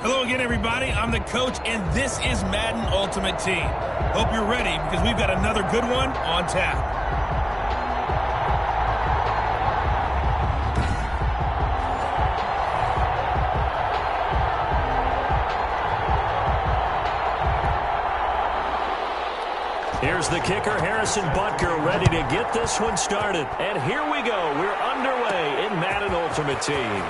Hello again, everybody. I'm the coach, and this is Madden Ultimate Team. Hope you're ready because we've got another good one on tap. Here's the kicker, Harrison Butker, ready to get this one started. And here we go. We're underway in Madden Ultimate Team.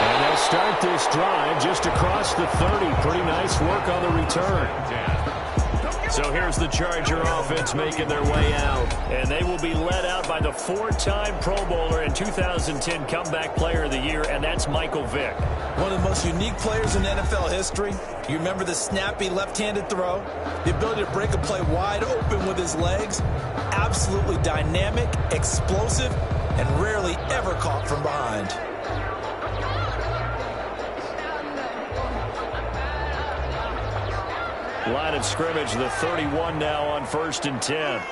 And they'll start this drive just across the 30. Pretty nice work on the return. So here's the Charger offense making their way out. And they will be led out by the four-time Pro Bowler and 2010 Comeback Player of the Year, and that's Michael Vick. One of the most unique players in NFL history. You remember the snappy left-handed throw, the ability to break a play wide open with his legs, absolutely dynamic, explosive, and rarely ever caught from behind. Line of scrimmage, the 31 now on 1st and 10.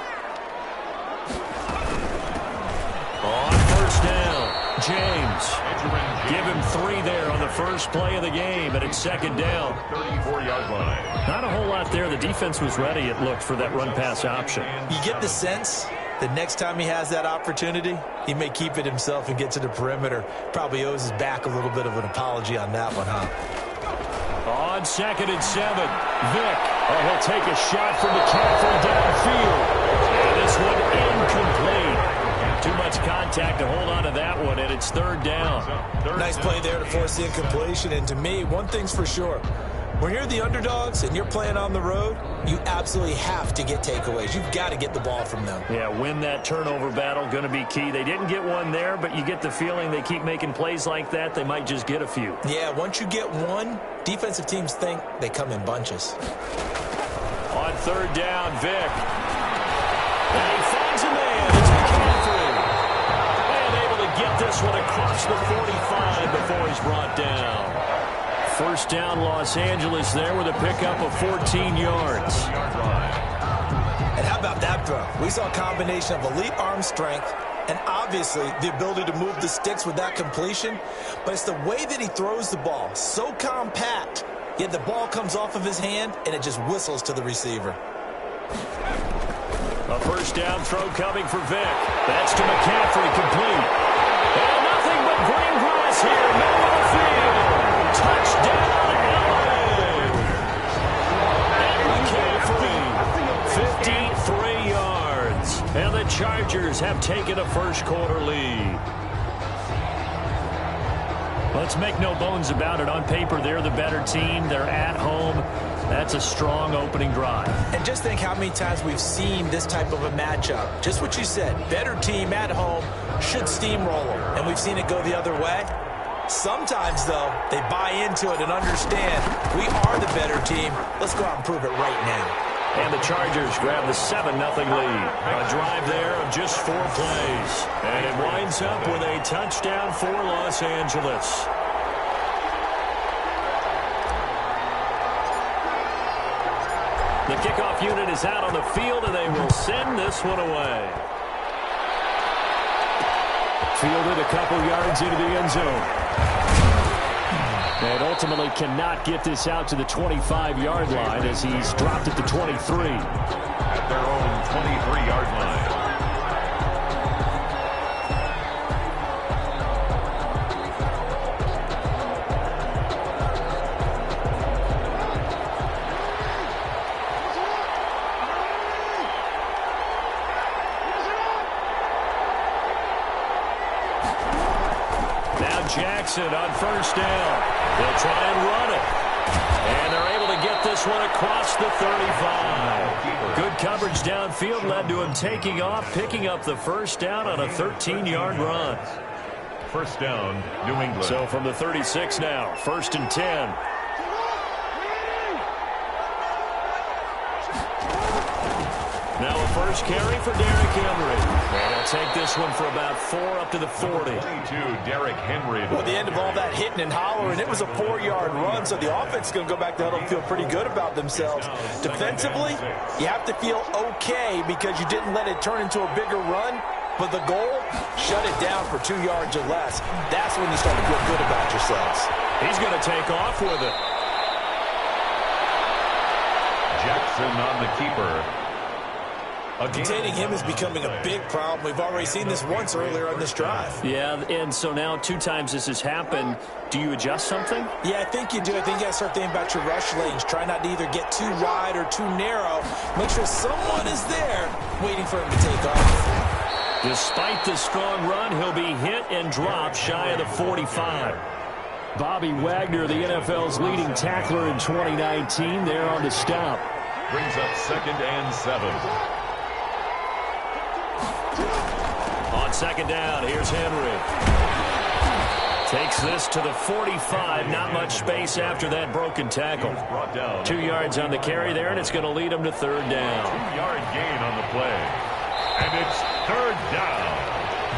On first down, James. Give him 3 there on the first play of the game, and it's 2nd down. 34-yard line. Not a whole lot there. The defense was ready, it looked, for that run-pass option. You get the sense that next time he has that opportunity, he may keep it himself and get to the perimeter. Probably owes his back a little bit of an apology on that one, huh? On 2nd and 7, Vick. Oh, he'll take a shot from McCaffrey downfield. And this one incomplete. Too much contact to hold on to that one, and it's 3rd down. Nice play there to force the incompletion. And to me, one thing's for sure. When you're the underdogs and you're playing on the road, you absolutely have to get takeaways. You've got to get the ball from them. Yeah, win that turnover battle, going to be key. They didn't get one there, but you get the feeling they keep making plays like that, they might just get a few. Yeah, once you get one, defensive teams think they come in bunches. On 3rd down, Vick. And he finds a man. It's McCaffrey. And able to get this one across the 45 before he's brought down. 1st down, Los Angeles there with a pickup of 14 yards. And how about that throw? We saw a combination of elite arm strength and obviously the ability to move the sticks with that completion. But it's the way that he throws the ball. So compact, yet the ball comes off of his hand and it just whistles to the receiver. A 1st down throw coming for Vick. That's to McCaffrey, complete. And nothing but green grass here, middle of the field. Touchdown, LA! And McCaffrey, 53 yards. And the Chargers have taken a first-quarter lead. Let's make no bones about it. On paper, they're the better team. They're at home. That's a strong opening drive. And just think how many times we've seen this type of a matchup. Just what you said, better team at home should steamroll them. And we've seen it go the other way. Sometimes, though, they buy into it and understand we are the better team. Let's go out and prove it right now. And the Chargers grab the 7-0 lead. A drive there of just 4 plays. And it winds up with a touchdown for Los Angeles. The kickoff unit is out on the field, and they will send this one away. Fielded a couple yards into the end zone. And ultimately cannot get this out to the 25-yard line as he's dropped at the 23. At their own 23-yard line. Jackson on 1st down. They'll try and run it. And they're able to get this one across the 35. Good coverage downfield led to him taking off, picking up the 1st down on a 13-yard run. 1st down, New England. So from the 36 now, 1st and 10. Now a first carry for Derrick Henry. And he'll take this one for about 4 up to the 40. 22, Derrick Henry. Well, the end of all that hitting and hollering, it was a 4-yard run, so the offense is going to go back to huddle and feel pretty good about themselves. Defensively, you have to feel okay because you didn't let it turn into a bigger run, but the goal, shut it down for 2 yards or less. That's when you start to feel good about yourselves. He's going to take off with it. Jackson on the keeper. Containing him is becoming a big problem. We've already seen this once earlier on this drive. Yeah, and so now 2 times this has happened. Do you adjust something? Yeah, I think you do. I think you got to start thinking about your rush lanes. Try not to either get too wide or too narrow. Make sure someone is there waiting for him to take off. Despite the strong run, he'll be hit and dropped shy of the 45. Bobby Wagner, the NFL's leading tackler in 2019, there on the stop. Brings up 2nd and 7. On 2nd down, here's Henry. Takes this to the 45. Not much space after that broken tackle. 2 yards on the carry there, and it's going to lead him to 3rd down. 2-yard gain on the play. And it's 3rd down.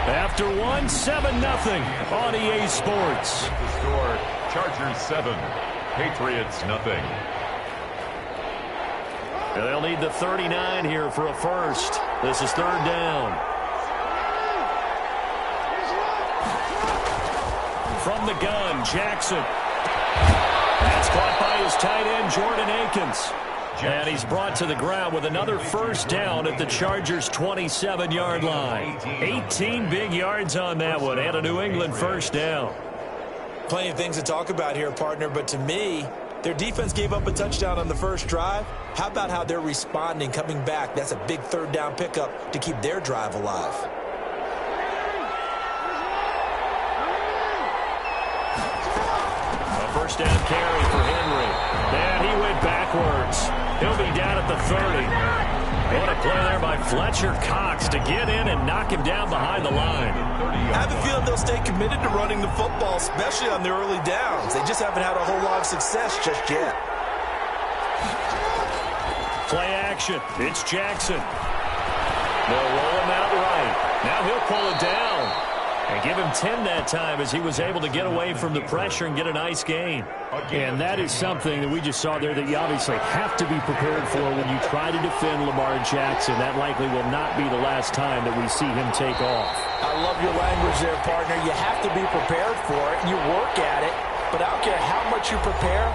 After 1, 7-0 on EA Sports. The score, Chargers 7, Patriots nothing. And they'll need the 39 here for a first. This is 3rd down. From the gun, Jackson. That's caught by his tight end, Jordan Akins. And he's brought to the ground with another first down at the Chargers' 27-yard line. 18 big yards on that one, and a New England first down. Plenty of things to talk about here, partner, but to me, their defense gave up a touchdown on the first drive. How about how they're responding, coming back? That's a big 3rd down pickup to keep their drive alive. A first down carry for Henry. And he went backwards. He'll be down at the 30. What a play there by Fletcher Cox to get in and knock him down behind the line. I have a feeling they'll stay committed to running the football, especially on the early downs. They just haven't had a whole lot of success just yet. Play action. It's Jackson. They'll roll him out right. Now he'll pull it down. And give him 10 that time as he was able to get away from the pressure and get a nice gain. And that is something that we just saw there that you obviously have to be prepared for when you try to defend Lamar Jackson. That likely will not be the last time that we see him take off. I love your language there, partner. You have to be prepared for it. You work at it. But I don't care how much you prepare,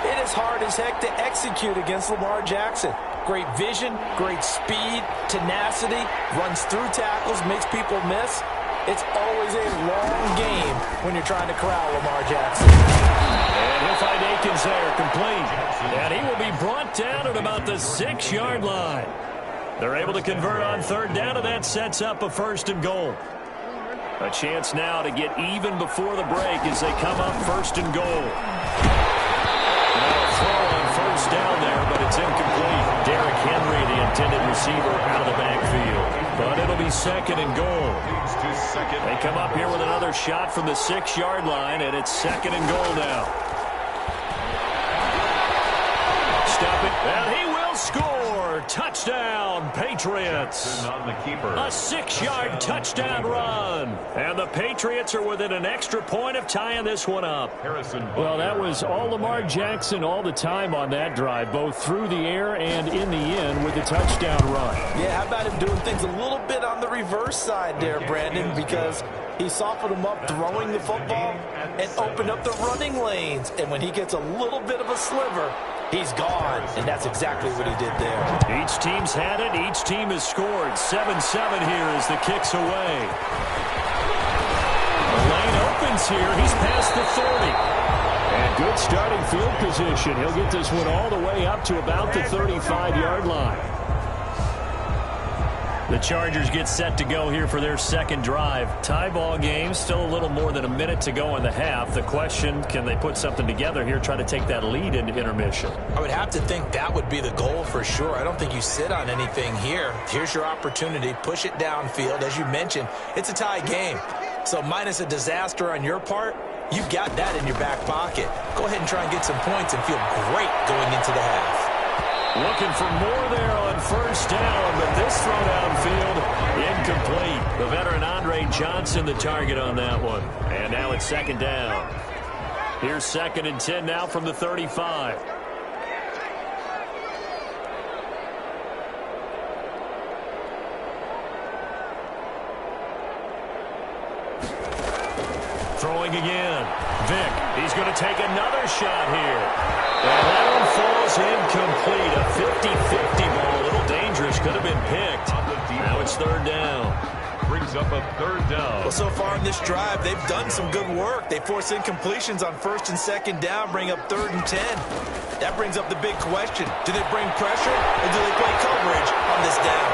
it is hard as heck to execute against Lamar Jackson. Great vision, great speed, tenacity, runs through tackles, makes people miss. It's always a long game when you're trying to corral Lamar Jackson. And he'll find Akins there, complete. And he will be brought down at about the 6-yard line. They're able to convert on 3rd down, and that sets up a 1st and goal. A chance now to get even before the break as they come up 1st and goal. Now a throw on 1st down there, but it's incomplete. Derrick Henry, the intended receiver, out of the backfield. But it'll be 2nd and goal. They come up here with another shot from the 6-yard line, and it's 2nd and goal now. Stop it, and he will score. Touchdown, Patriots. A 6-yard touchdown run. And the Patriots are within an extra point of tying this one up. Well, that was all Lamar Jackson all the time on that drive, both through the air and in the end with a touchdown run. Yeah, how about him doing things a little bit on the reverse side there, Brandon, because he softened him up throwing the football and opened up the running lanes. And when he gets a little bit of a sliver, he's gone, and that's exactly what he did there. Each team's had it. Each team has scored. 7-7 here as the kick's away. The lane opens here. He's past the 30. And good starting field position. He'll get this one all the way up to about the 35-yard line. The Chargers get set to go here for their 2nd drive. Tie ball game, still a little more than a minute to go in the half. The question, can they put something together here, try to take that lead into intermission? I would have to think that would be the goal for sure. I don't think you sit on anything here. Here's your opportunity. Push it downfield. As you mentioned, it's a tie game. So minus a disaster on your part, you've got that in your back pocket. Go ahead and try and get some points and feel great going into the half. Looking for more there on 1st down, but this throw downfield, incomplete. The veteran Andre Johnson the target on that one. And now it's 2nd down. Here's 2nd and 10 now from the 35. Throwing again. Vick, he's going to take another shot here. And that one falls incomplete. A 50-50 ball. A little dangerous. Could have been picked. Now it's third down. Brings up a third down. Well, so far in this drive, they've done some good work. They force incompletions on first and second down, bring up 3rd and 10. That brings up the big question. Do they bring pressure, or do they play coverage on this down?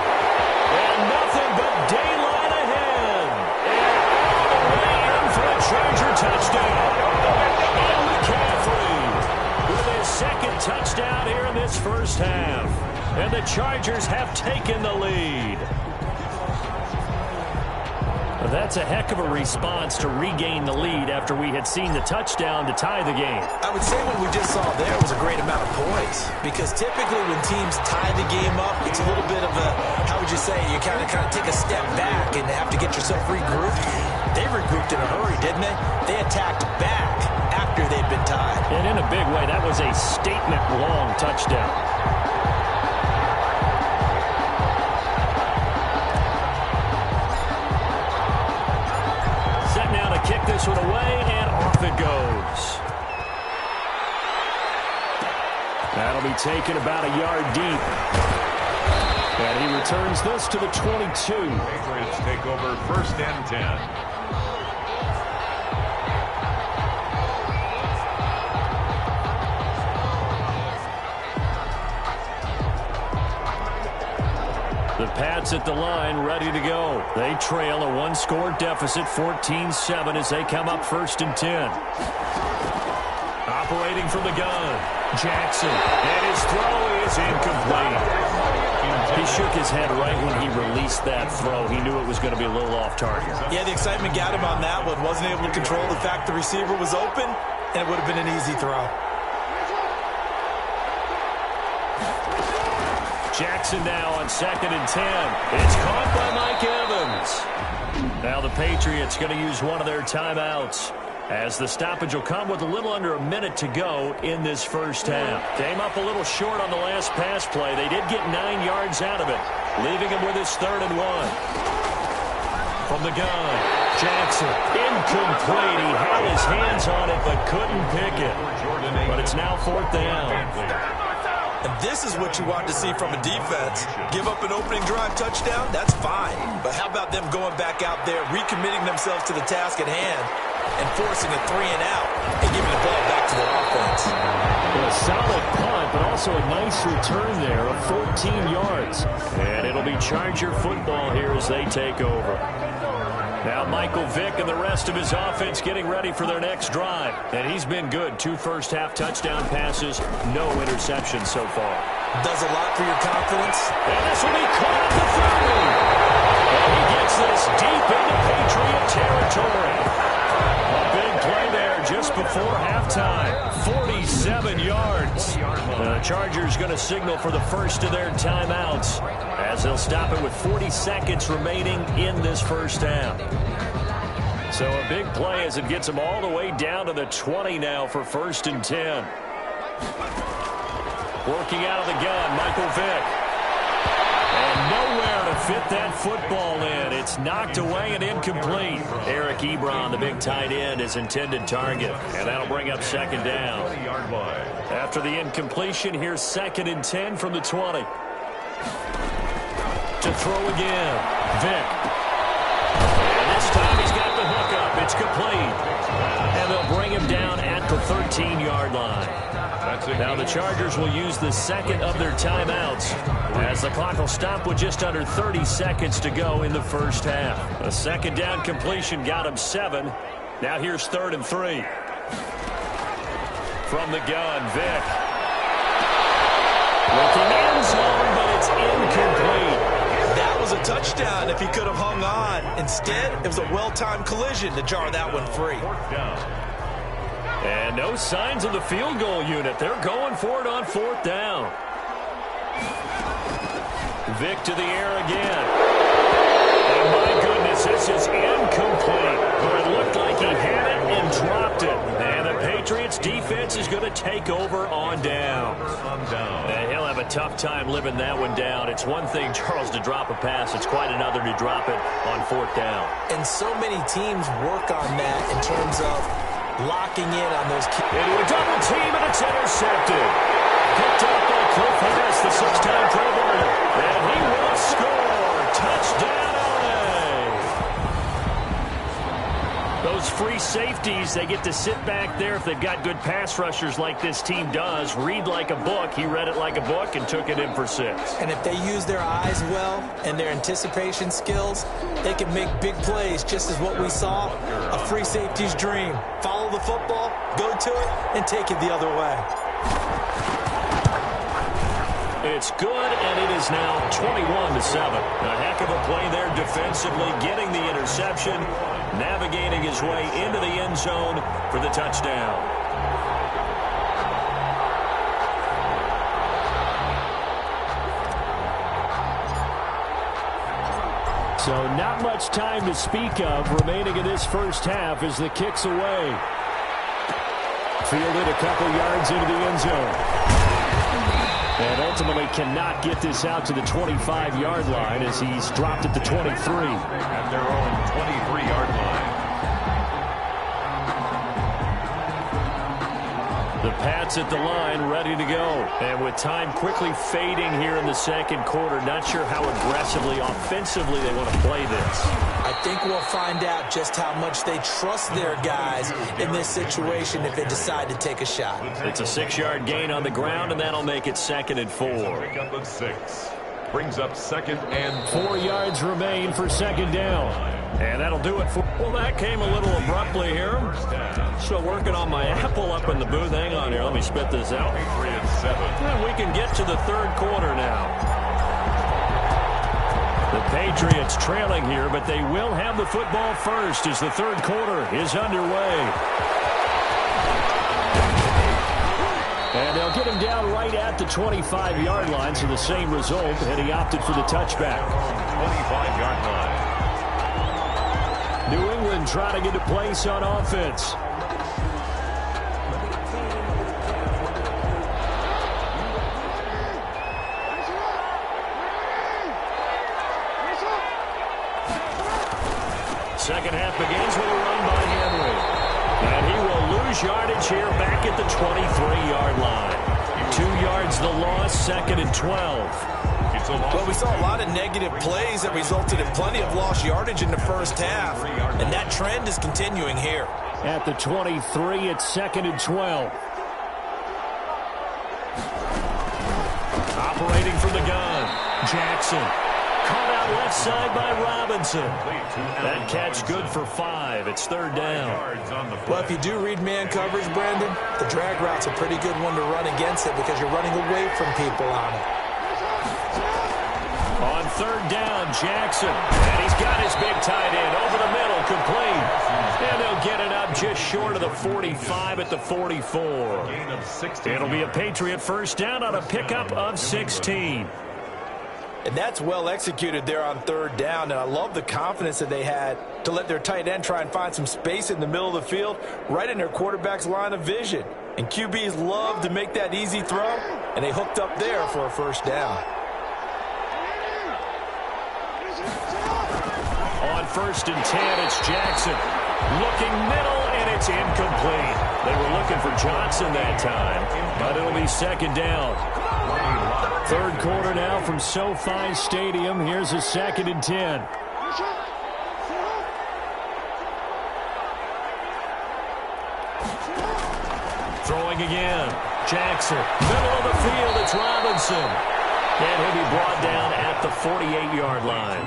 And nothing but daylight ahead. And all the way in for a Charger touchdown. And McCaffrey with his second touchdown here in this first half. And the Chargers have taken the lead. That's a heck of a response to regain the lead after we had seen the touchdown to tie the game. I would say what we just saw there was a great amount of poise, because typically when teams tie the game up, it's a little bit of a, how would you say, you kind of take a step back and have to get yourself regrouped. They regrouped in a hurry, didn't they? They attacked back after they'd been tied. And in a big way, that was a statement-long touchdown. Kick this one away, and off it goes. That'll be taken about a yard deep. And he returns this to the 22. Patriots take over 1st and 10. The Pats at the line, ready to go. They trail a one-score deficit, 14-7, as they come up 1st and 10. Operating from the gun, Jackson, and his throw is incomplete. He shook his head right when he released that throw. He knew it was going to be a little off target. Yeah, the excitement got him on that one. Wasn't able to control the fact the receiver was open, and it would have been an easy throw. Jackson now on 2nd and 10. It's caught by Mike Evans. Now the Patriots going to use one of their timeouts, as the stoppage will come with a little under a minute to go in this first half. Came up a little short on the last pass play. They did get 9 yards out of it, leaving him with his 3rd and 1. From the gun, Jackson, incomplete. He had his hands on it but couldn't pick it. But it's now 4th down. And this is what you want to see from a defense. Give up an opening drive touchdown, that's fine. But how about them going back out there, recommitting themselves to the task at hand, and forcing a 3 and out, and giving the ball back to their offense. Well, a solid punt, but also a nice return there of 14 yards. And it'll be Charger football here as they take over. Now Michael Vick and the rest of his offense getting ready for their next drive. And he's been good. 2 first-half touchdown passes, no interceptions so far. Does a lot for your confidence. And this will be caught at the 30. And he gets this deep into Patriot territory. A big play there just before halftime. 47 yards. The Chargers going to signal for the first of their timeouts, as they'll stop it with 40 seconds remaining in this first half. So a big play as it gets them all the way down to the 20 now for 1st and 10. Working out of the gun, Michael Vick. And nowhere to fit that football in. It's knocked away and incomplete. Eric Ebron, the big tight end, is intended target. And that'll bring up 2nd down. After the incompletion, here's 2nd and 10 from the 20. To throw again, Vick. And this time he's got the hookup. It's complete. And they'll bring him down at the 13-yard line. Now the Chargers will use the 2nd of their timeouts, as the clock will stop with just under 30 seconds to go in the first half. A 2nd down completion got him 7. Now here's 3rd and 3. From the gun, Vick. Looking end zone, but it's incomplete. That was a touchdown if he could have hung on. Instead, it was a well-timed collision to jar that one free. And no signs of the field goal unit. They're going for it on 4th down. Vick to the air again. And my goodness, this is incomplete. But it looked like he had it and dropped it. And the Patriots defense is going to take over on down. And he'll have a tough time living that one down. It's one thing, Charles, to drop a pass. It's quite another to drop it on 4th down. And so many teams work on that in terms of locking in on those key. Into a double team, and it's intercepted. Picked up by Cliff Harris, the 6-time Pro Bowler. And he will score. Touchdown, those free safeties, they get to sit back there if they've got good pass rushers like this team does. Read like a book. He read it like a book and took it in for 6. And if they use their eyes well and their anticipation skills, they can make big plays, just as what we saw, a free safety's dream. Follow the football, go to it, and take it the other way. It's good, and it is now 21-7. A heck of a play there defensively, getting the interception, navigating his way into the end zone for the touchdown. So not much time to speak of remaining in this first half as the kick's away. Fielded a couple yards into the end zone. And ultimately cannot get this out to the 25-yard line as he's dropped at the 23. At their own 23-yard line. The Pats at the line, ready to go. And with time quickly fading here in the second quarter, not sure how aggressively, offensively they want to play this. I think we'll find out just how much they trust their guys in this situation if they decide to take a shot. It's a 6-yard gain on the ground, and that'll make it 2nd and 4. Pickup of 6. Brings up 2nd and 4 yards remain for 2nd down. And that'll do it for... Well, that came a little abruptly here. Still working on my apple up in the booth. Hang on here. Let me spit this out. Patriots 7. And we can get to the third quarter now. The Patriots trailing here, but they will have the football first as the third quarter is underway. And they'll get him down right at the 25-yard line, so the same result, and he opted for the touchback. 25-yard line. New England trying to get a place on offense. Second half begins with a run by Henry. And he will lose yardage here back at the 23-yard line. 2 yards the loss, 2nd and 12. Well, we saw a lot of negative plays that resulted in plenty of lost yardage in the first half, and that trend is continuing here. At the 23, it's 2nd and 12. Operating from the gun, Jackson. Caught out left side by Robinson. That catch good for 5. It's 3rd down. Well, if you do read man coverage, Brandon, the drag route's a pretty good one to run against it because you're running away from people on it. On 3rd down, Jackson. And he's got his big tight end over the middle, complete. And they'll get it up just short of the 45 at the 44. It'll be a Patriot first down on a pickup of 16. And that's well executed there on 3rd down. And I love the confidence that they had to let their tight end try and find some space in the middle of the field, right in their quarterback's line of vision. And QBs love to make that easy throw, and they hooked up there for a first down. On 1st and 10, it's Jackson. Looking middle, and it's incomplete. They were looking for Johnson that time, but it'll be 2nd down. 3rd quarter now from SoFi Stadium. Here's a 2nd and 10. Throwing again. Jackson. Middle of the field, it's Robinson. And he'll be brought down at the 48-yard line.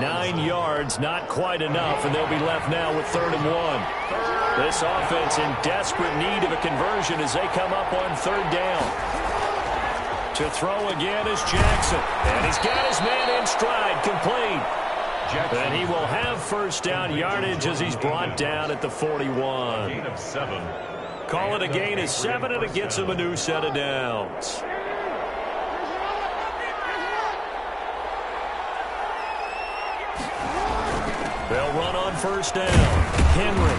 9 yards, not quite enough, and they'll be left now with 3rd and 1. This offense in desperate need of a conversion as they come up on 3rd down. To throw again is Jackson. And he's got his man in stride, complete. And he will have first down yardage as he's brought down at the 41. Gain of 7. Call it a gain of 7, and it gets him a new set of downs. They'll run on first down. Henry.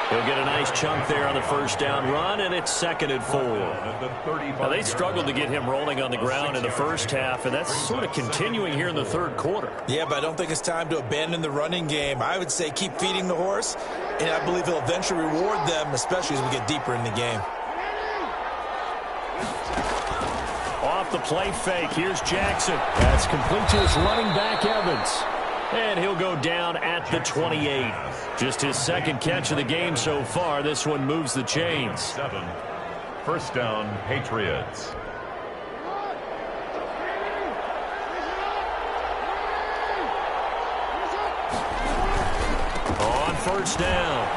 He'll get a nice chunk there on the first down run, and it's 2nd and 4. Now, they struggled to get him rolling on the ground in the first half, and that's sort of continuing here in the third quarter. Yeah, but I don't think it's time to abandon the running game. I would say keep feeding the horse, and I believe he'll eventually reward them, especially as we get deeper in the game. Off the play fake, here's Jackson. That's complete to his running back, Evans. And he'll go down at the 28. Just his 2nd catch of the game so far. This one moves the chains. 1st down, Patriots. On 1st down,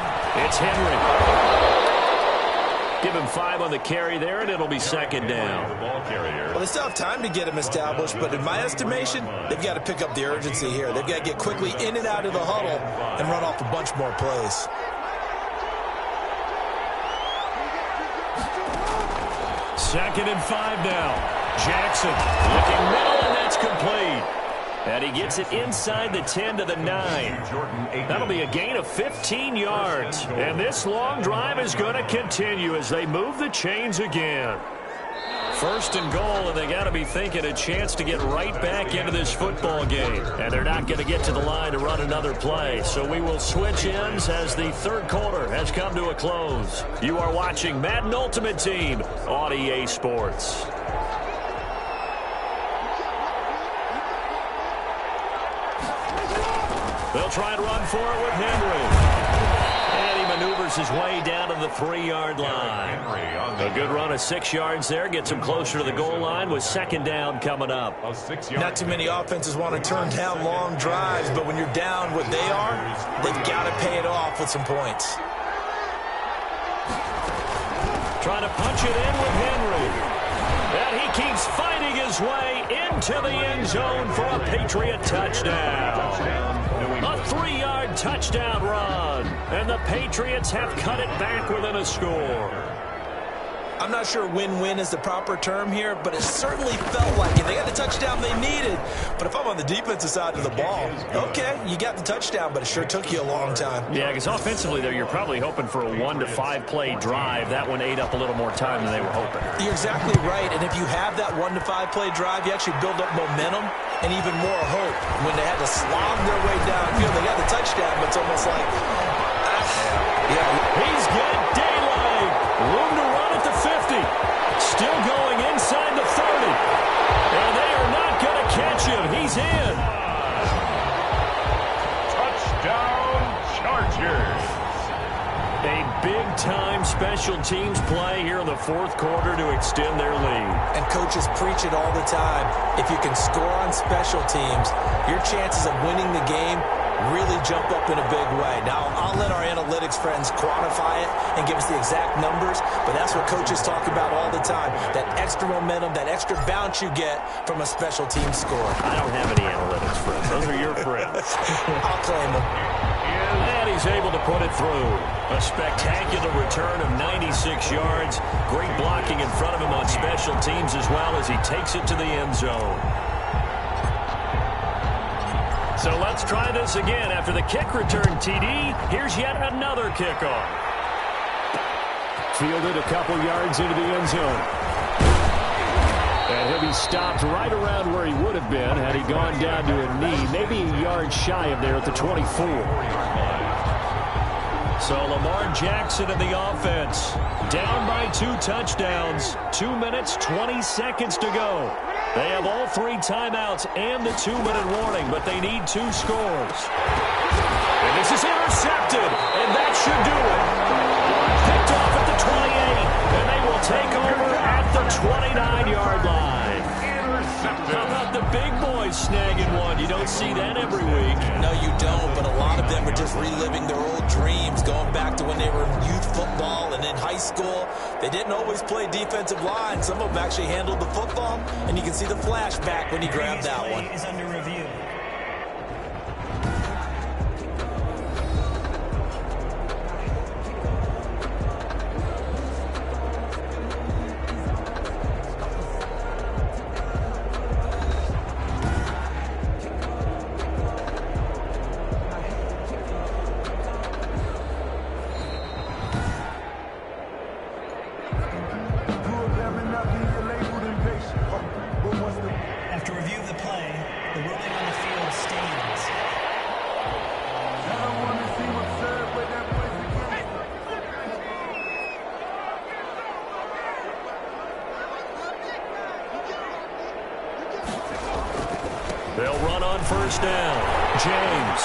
it's Henry. Give him 5 on the carry there, and it'll be 2nd down. Well, they still have time to get him established, but in my estimation, they've got to pick up the urgency here. They've got to get quickly in and out of the huddle and run off a bunch more plays. Second and 5 now. Jackson looking middle, and that's complete. And he gets it inside the 10 to the 9. That'll be a gain of 15 yards. And this long drive is going to continue as they move the chains again. 1st and goal, and they got to be thinking a chance to get right back into this football game. And they're not going to get to the line to run another play. So we will switch ends as the third quarter has come to a close. You are watching Madden Ultimate Team on EA Sports. They'll try and run for it with Henry. And he maneuvers his way down to the 3-yard line. A good run of 6 yards there. Gets him closer to the goal line with 2nd down coming up. Not too many offenses want to turn down long drives, but when you're down what they are, they've got to pay it off with some points. Trying to punch it in with Henry. And he keeps fighting his way into the end zone for a Patriot touchdown. A 3-yard touchdown run. And the Patriots have cut it back within a score. I'm not sure win-win is the proper term here, but it certainly felt like it. They got the touchdown they needed. But if I'm on the defensive side of the ball, okay, you got the touchdown, but it sure took you a long time. Yeah, because offensively there, you're probably hoping for a 1 to 5 play drive. That one ate up a little more time than they were hoping. You're exactly right, and if you have that 1 to 5 play drive, you actually build up momentum and even more hope. When they had to slog their way downfield, they got the touchdown, but it's almost like, he's got daylight. Room to run at the 50. Still going inside the 30. And they are not going to catch him. He's in. Touchdown, Chargers. A big-time special teams play here in the fourth quarter to extend their lead. And coaches preach it all the time. If you can score on special teams, your chances of winning the game really jump up in a big way. Now, I'll let our analytics friends quantify it and give us the exact numbers, but that's what coaches talk about all the time. That extra momentum, that extra bounce you get from a special team score. I don't have any analytics friends. Those are your friends. I'll claim them. And he's able to put it through. A spectacular return of 96 yards. Great blocking in front of him on special teams as well as he takes it to the end zone. So let's try this again. After the kick return TD, here's yet another kickoff. Fielded a couple yards into the end zone. And he'll be stopped right around where he would have been had he gone down to a knee, maybe a yard shy of there at the 24. So Lamar Jackson in the offense, down by 2 touchdowns, 2 minutes, 20 seconds to go. They have all 3 timeouts and the 2-minute warning, but they need 2 scores. And this is intercepted, and that should do it. Picked off at the 28, and they will take over at the 29-yard line. How about the big boys snagging one? You don't see that every week. No, you don't, but a lot of them are just reliving their old dreams, going back to when they were in youth football and in high school. They didn't always play defensive line. Some of them actually handled the football, and you can see the flashback when he grabbed that one. Is under review. on first down. James.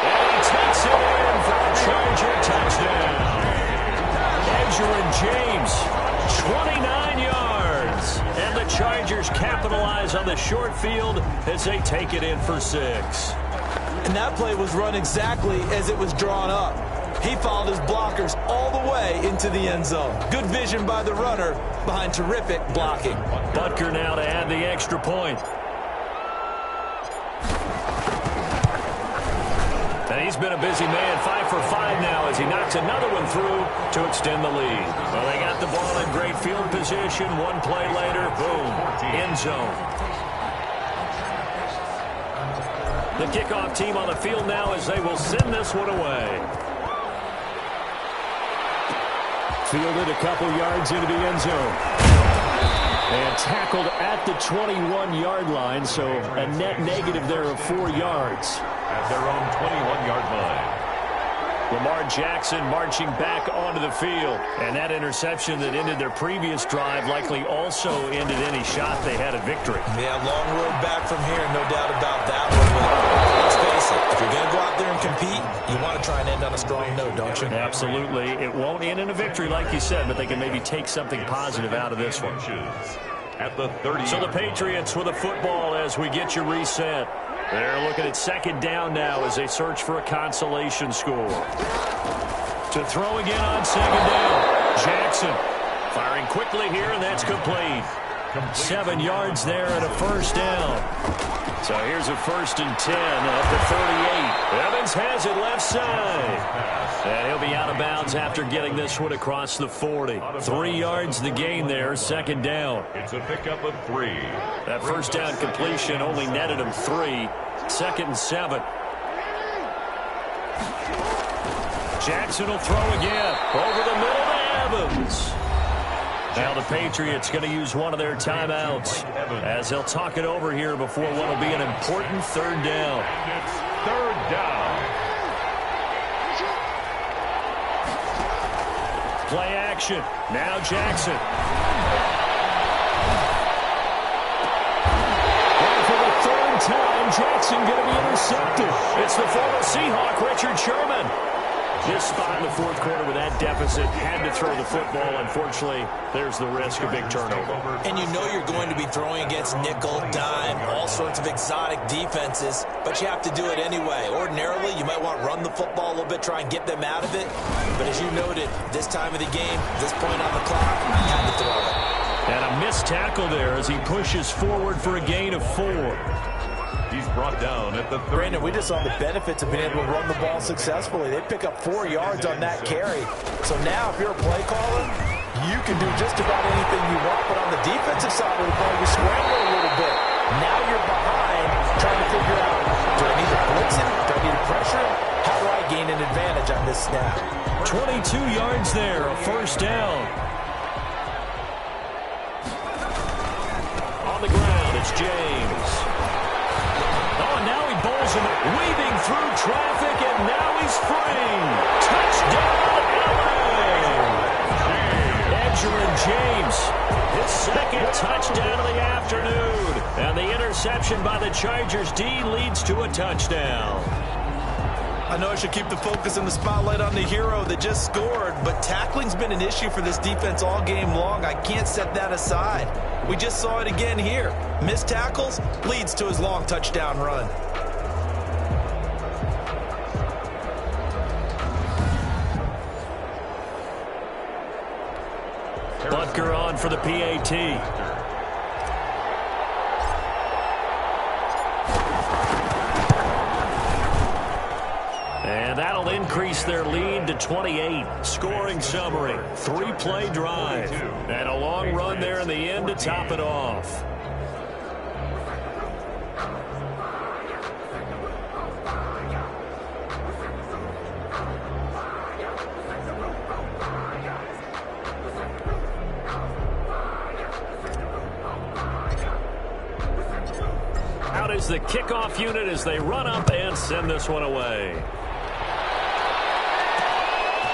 And he takes it in for a Charger touchdown. Edgerrin James, 29 yards. And the Chargers capitalize on the short field as they take it in for 6. And that play was run exactly as it was drawn up. He followed his blockers all the way into the end zone. Good vision by the runner behind terrific blocking. Butker now to add the extra point. And he's been a busy man, 5 for 5 now as he knocks another one through to extend the lead. Well, they got the ball in great field position. One play later, boom, end zone. The kickoff team on the field now as they will send this one away. Fielded a couple yards into the end zone. And tackled at the 21-yard line, so a net negative there of 4 yards. At their own 21-yard line. Lamar Jackson marching back onto the field. And that interception that ended their previous drive likely also ended any shot they had at victory. Yeah, long road back from here, no doubt about that one. But let's face it, if you're going to go out there and compete, you want to try and end on a strong note, don't you? Absolutely. It won't end in a victory like you said, but they can maybe take something positive out of this one. At the 30. So the Patriots with a football as we get you reset. They're looking at second down now as they search for a consolation score. To throw again on second down. Jackson firing quickly here, and that's complete. 7 yards there and a first down. So here's a 1st and 10 at the 38. Evans has it left side. And he'll be out of bounds after getting this one across the 40. 3 yards the gain there, second down. It's a pickup of 3. That first down completion only netted him 3. 2nd and 7. Jackson will throw again. Over the middle to Evans. Now the Patriots going to use one of their timeouts as they'll talk it over here before what will be an important 3rd down. And it's 3rd down. Play action. Now Jackson. And for the 3rd time, Jackson going to be intercepted. It's the former Seahawk, Richard Sherman. This spot in the 4th quarter with that deficit, had to throw the football. Unfortunately, there's the risk of big turnover. And you know you're going to be throwing against nickel, dime, all sorts of exotic defenses, but you have to do it anyway. Ordinarily, you might want to run the football a little bit, try and get them out of it. But as you noted, this time of the game, this point on the clock, you had to throw it. And a missed tackle there as he pushes forward for a gain of 4. He's brought down at the 30. Brandon, we just saw the benefits of being able to run the ball successfully. They pick up 4 yards on that carry. So now if you're a play caller, you can do just about anything you want. But on the defensive side of the ball, you scramble a little bit. Now you're behind trying to figure out, do I need to blitz it? Do I need to pressure it? How do I gain an advantage on this snap? 22 yards there, a first down. On the ground, it's James. Oh, and now he bowls him, weaving through traffic, and now he's free. Touchdown, LA! Edgerrin James, his 2nd touchdown of the afternoon. And the interception by the Chargers D leads to a touchdown. I know I should keep the focus and the spotlight on the hero that just scored, but tackling's been an issue for this defense all game long. I can't set that aside. We just saw it again here. Missed tackles leads to his long touchdown run. Butker on for the PAT. And that'll increase their lead to 28. Scoring summary, 3-play drive. And a long run there in the end to top it off. Out is the kickoff unit as they run up and send this one away.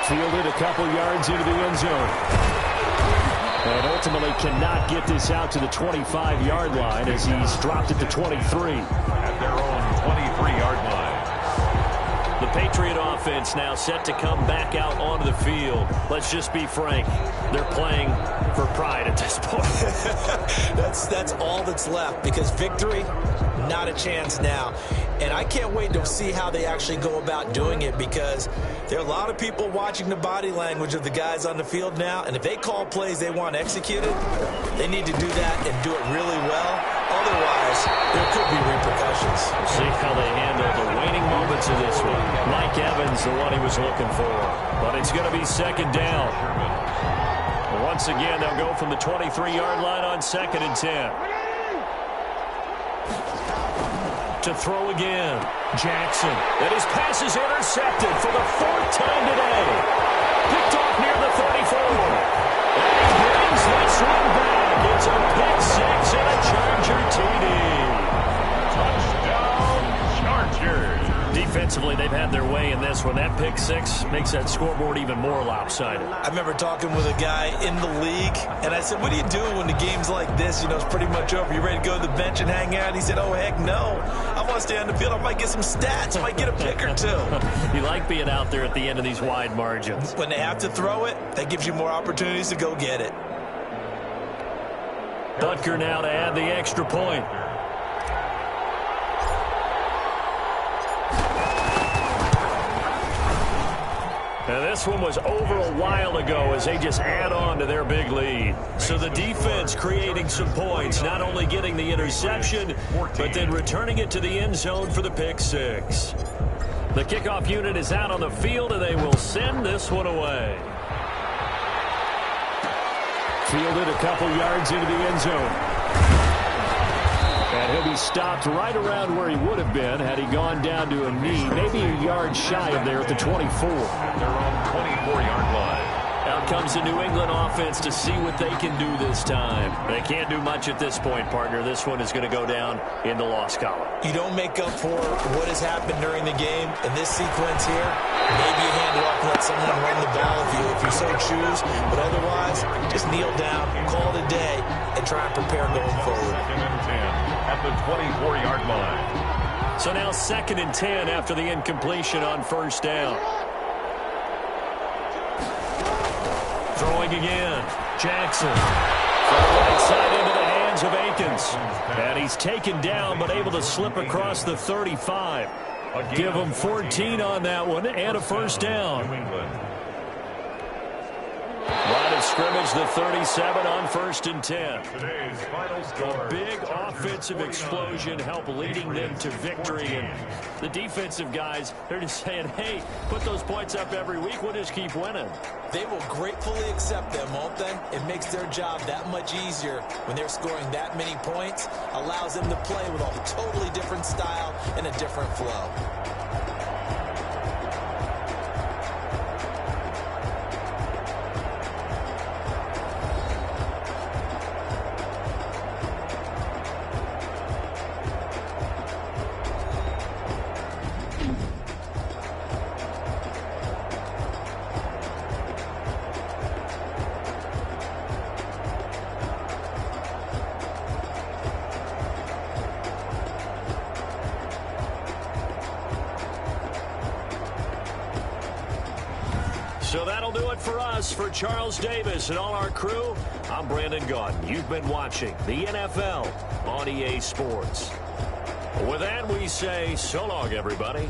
Fielded a couple yards into the end zone. And ultimately cannot get this out to the 25-yard line as he's dropped it to 23. At their own 23-yard line. The Patriot offense now set to come back out onto the field. Let's just be frank. They're playing for pride at this point. That's all that's left, because victory, not a chance now. And I can't wait to see how they actually go about doing it, because there are a lot of people watching the body language of the guys on the field now, and if they call plays they want executed, they need to do that and do it really well. Otherwise, there could be repercussions. We'll see how they handle the waning moments of this one. Mike Evans, the one he was looking for. But it's going to be second down. Once again, they'll go from the 23-yard line on 2nd and 10. To throw again. Jackson. And his pass is intercepted for the 4th time today. Picked off near the 34. And he brings this one back. It's a pick six and a Charger TD. Touchdown, Chargers. Defensively, they've had their way in this one. That pick six makes that scoreboard even more lopsided. I remember talking with a guy in the league, and I said, what do you do when the game's like this? You know, it's pretty much over. You ready to go to the bench and hang out? He said, oh, heck no. I want to stay on the field. I might get some stats. I might get a pick or two. You like being out there at the end of these wide margins. When they have to throw it, that gives you more opportunities to go get it. Butker now to add the extra point. Now this one was over a while ago as they just add on to their big lead. So the defense creating some points, not only getting the interception, but then returning it to the end zone for the pick six. The kickoff unit is out on the field, and they will send this one away. Fielded a couple yards into the end zone. And he'll be stopped right around where he would have been had he gone down to a knee, maybe a yard shy of there at the 24. At their own 24-yard line. Out comes the New England offense to see what they can do this time. They can't do much at this point, partner. This one is going to go down in the loss column. You don't make up for what has happened during the game. In this sequence here, maybe you hand it off and let someone run the ball if you so choose. But otherwise, just kneel down, call it a day, and try and prepare going forward. 2nd and 10 at the 24-yard line. So now 2nd and 10 after the incompletion on first down. Throwing again. Jackson. From the right side into the hands of Akins. And he's taken down but able to slip across the 35. Give him 14 on that one and a first down. Line of scrimmage, the 37 on 1st and 10. Today's final score. A big offensive explosion help leading them to victory. And the defensive guys, they're just saying, hey, put those points up every week. We'll just keep winning. They will gratefully accept them, won't they? It makes their job that much easier when they're scoring that many points. Allows them to play with a totally different style and a different flow. So that'll do it for us. For Charles Davis and all our crew, I'm Brandon Gaudin. You've been watching the NFL on EA Sports. With that, we say so long, everybody.